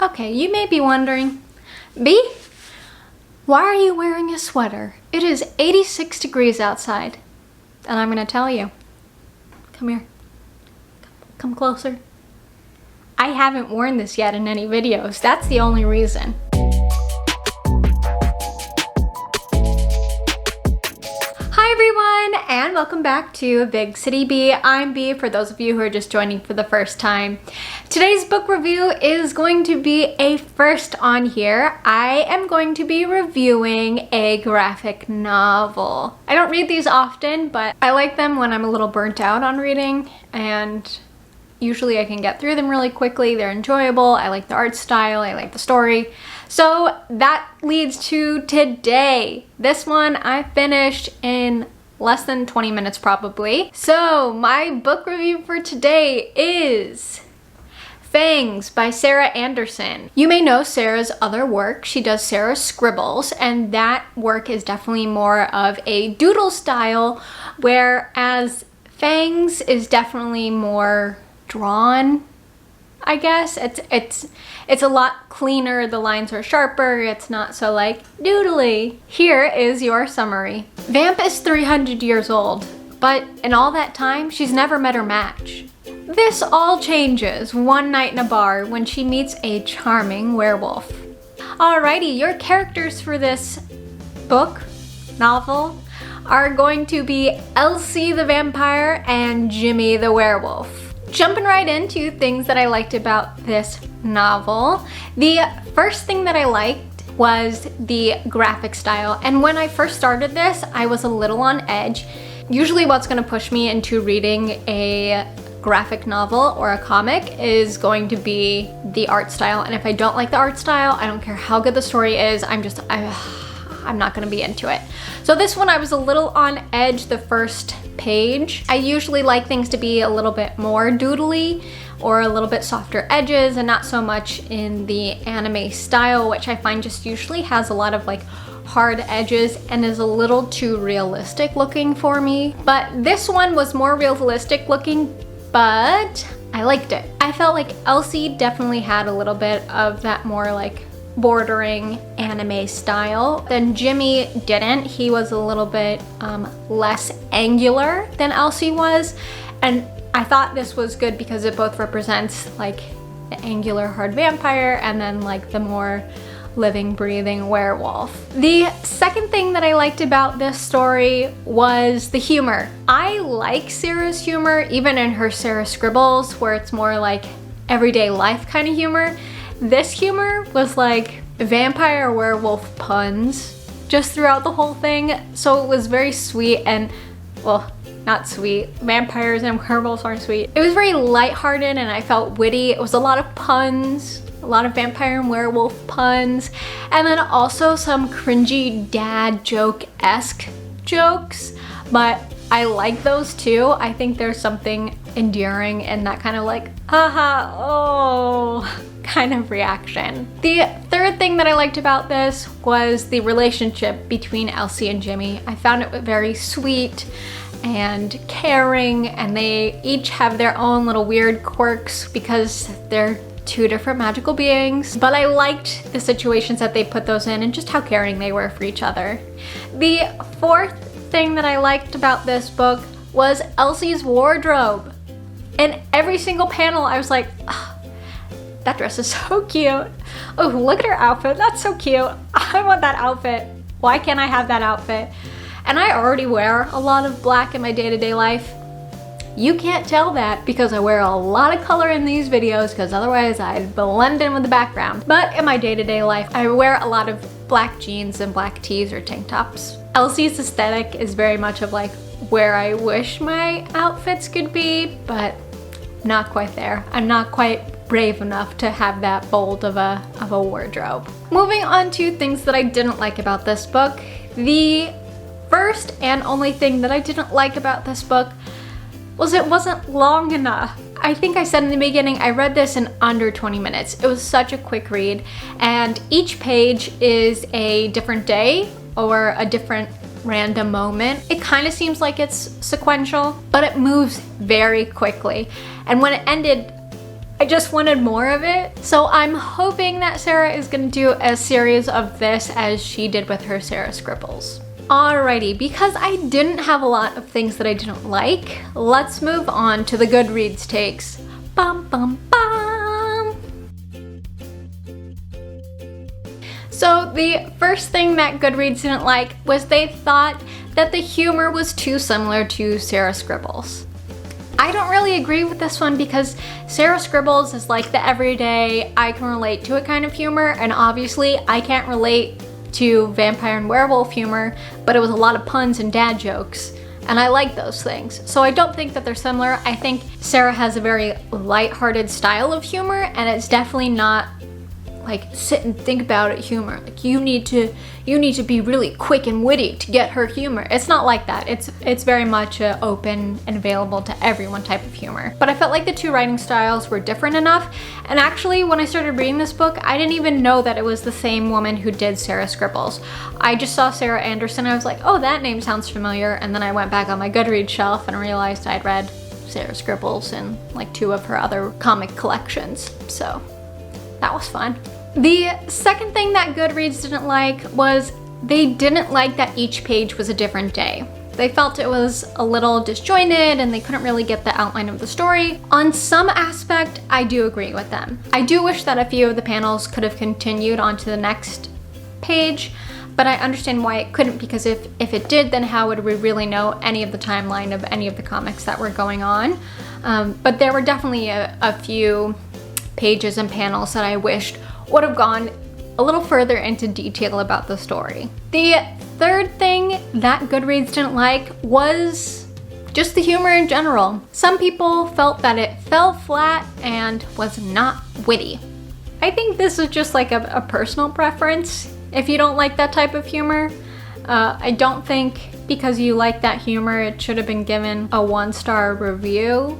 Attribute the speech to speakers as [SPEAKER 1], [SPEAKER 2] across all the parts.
[SPEAKER 1] Okay, you may be wondering, B, why are you wearing a sweater? It is 86 degrees outside. And I'm gonna tell you. Come here. Come closer. I haven't worn this yet in any videos. That's the only reason. Hi everyone, and welcome back to Big City B. I'm B, for those of you who are just joining for the first time. Today's book review is going to be a first on here. I am going to be reviewing a graphic novel. I don't read these often, but I like them when I'm a little burnt out on reading, and usually I can get through them really quickly. They're enjoyable. I like the art style. I like the story. So that leads to today. This one I finished in less than 20 minutes probably. So my book review for today is Fangs by Sarah Anderson. You may know Sarah's other work. She does Sarah Scribbles, and that work is definitely more of a doodle style, whereas Fangs is definitely more drawn, I guess. It's a lot cleaner, the lines are sharper, it's not so like doodly. Here is your summary. Vamp is 300 years old, but in all that time, she's never met her match. This all changes one night in a bar when she meets a charming werewolf. Alrighty, your characters for this book, novel, are going to be Elsie the vampire and Jimmy the werewolf. Jumping right into things that I liked about this novel. The first thing that I liked was the graphic style. And when I first started this, I was a little on edge. Usually what's going to push me into reading a graphic novel or a comic is going to be the art style. And if I don't like the art style, I don't care how good the story is, I'm not going to be into it. So this one I was a little on edge the first page. I usually like things to be a little bit more doodly or a little bit softer edges and not so much in the anime style, which I find just usually has a lot of like hard edges and is a little too realistic looking for me. But this one was more realistic looking, but I liked it. I felt like Elsie definitely had a little bit of that more like bordering anime style. Then Jimmy didn't. He was a little bit less angular than Elsie was, and I thought this was good because it both represents like the angular hard vampire and then like the more living, breathing werewolf. The second thing that I liked about this story was the humor. I like Sarah's humor, even in her Sarah Scribbles, where it's more like everyday life kind of humor. This humor was like vampire werewolf puns just throughout the whole thing. So it was very sweet and, well, not sweet. Vampires and werewolves aren't sweet. It was very lighthearted and I felt witty. It was a lot of puns, a lot of vampire and werewolf puns, and then also some cringy dad joke-esque jokes, but I like those too. I think there's something endearing in that kind of like, haha, oh, kind of reaction. The third thing that I liked about this was the relationship between Elsie and Jimmy. I found it very sweet and caring, and they each have their own little weird quirks because they're two different magical beings. But I liked the situations that they put those in and just how caring they were for each other. The fourth thing that I liked about this book was Elsie's wardrobe. In every single panel, I was like, oh, that dress is so cute. Oh, look at her outfit. That's so cute. I want that outfit. Why can't I have that outfit? And I already wear a lot of black in my day-to-day life. You can't tell that because I wear a lot of color in these videos because otherwise I'd blend in with the background. But in my day-to-day life, I wear a lot of black jeans and black tees or tank tops. Elsie's aesthetic is very much of like where I wish my outfits could be, but not quite there. I'm not quite brave enough to have that bold of a wardrobe. Moving on to things that I didn't like about this book. The first and only thing that I didn't like about this book was it wasn't long enough. I think I said in the beginning, I read this in under 20 minutes. It was such a quick read, and each page is a different day or a different random moment. It kind of seems like it's sequential, but it moves very quickly. And when it ended, I just wanted more of it. So I'm hoping that Sarah is gonna do a series of this as she did with her Sarah Scribbles. Alrighty, because I didn't have a lot of things that I didn't like, let's move on to the Goodreads takes. Bum bum bum! So the first thing that Goodreads didn't like was they thought that the humor was too similar to Sarah Scribbles. I don't really agree with this one because Sarah Scribbles is like the everyday, I can relate to it kind of humor, and obviously I can't relate to vampire and werewolf humor, but it was a lot of puns and dad jokes, and I like those things. So I don't think that they're similar. I think Sarah has a very lighthearted style of humor, and it's definitely not like sit and think about it humor. Like you need to be really quick and witty to get her humor. It's not like that. It's very much open and available to everyone type of humor. But I felt like the two writing styles were different enough. And actually, when I started reading this book, I didn't even know that it was the same woman who did Sarah Scribbles. I just saw Sarah Anderson. I was like, oh, that name sounds familiar. And then I went back on my Goodreads shelf and realized I'd read Sarah Scribbles in like 2 of her other comic collections. So that was fun. The second thing that Goodreads didn't like was they didn't like that each page was a different day. They felt it was a little disjointed and they couldn't really get the outline of the story. On some aspect, I do agree with them. I do wish that a few of the panels could have continued onto the next page, but I understand why it couldn't, because if it did, then how would we really know any of the timeline of any of the comics that were going on? But there were definitely a few pages and panels that I wished would have gone a little further into detail about the story. The third thing that Goodreads didn't like was just the humor in general. Some people felt that it fell flat and was not witty. I think this is just like a personal preference. If you don't like that type of humor, I don't think because you like that humor it should have been given a 1-star review.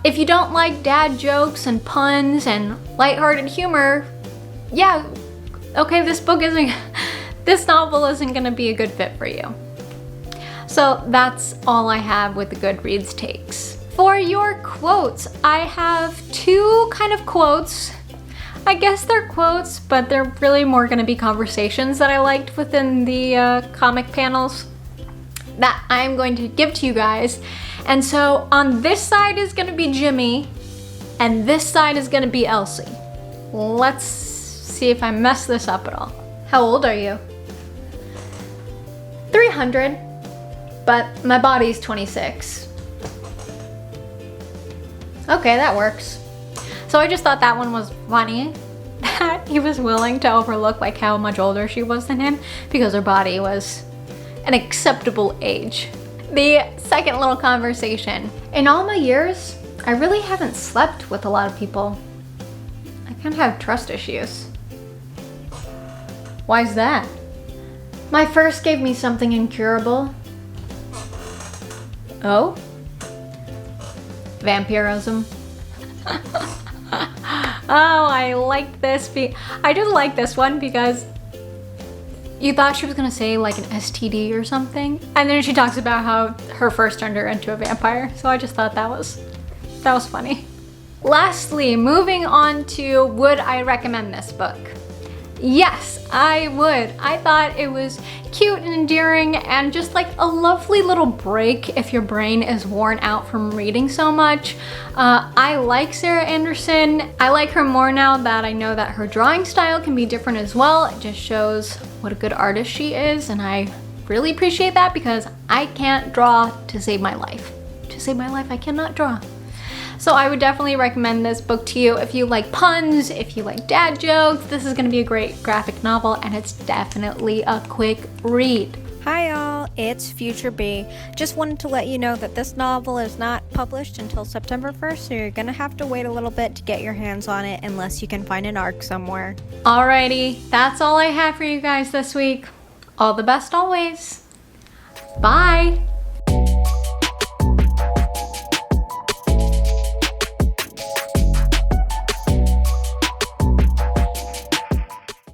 [SPEAKER 1] If you don't like dad jokes and puns and lighthearted humor, yeah, okay, this novel isn't gonna be a good fit for you. So that's all I have with the Goodreads takes. For your quotes, I have 2 kind of quotes. I guess they're quotes, but they're really more gonna be conversations that I liked within the comic panels that I'm going to give to you guys. And so on this side is gonna be Jimmy, and this side is gonna be Elsie. Let's see if I mess this up at all. How old are you? 300, but my body's 26. Okay, that works. So I just thought that one was funny, that he was willing to overlook like how much older she was than him because her body was an acceptable age. The second little conversation. In all my years, I really haven't slept with a lot of people. I kind of have trust issues. Why's that? My first gave me something incurable. Oh? Vampirism. Oh, I like this. I just like this one because you thought she was gonna say like an STD or something, and then she talks about how her first turned her into a vampire. So I just thought that was funny. Lastly, moving on to would I recommend this book? Yes, I would. I thought it was cute and endearing and just like a lovely little break if your brain is worn out from reading so much. I like Sarah Anderson. I like her more now that I know that her drawing style can be different as well. It just shows what a good artist she is, and I really appreciate that because I can't draw to save my life. To save my life, I cannot draw. So I would definitely recommend this book to you if you like puns, if you like dad jokes. This is gonna be a great graphic novel, and it's definitely a quick read.
[SPEAKER 2] Hi y'all, it's Future Bee. Just wanted to let you know that this novel is not published until September 1st, so you're gonna have to wait a little bit to get your hands on it unless you can find an ARC somewhere.
[SPEAKER 1] Alrighty, that's all I have for you guys this week. All the best always. Bye!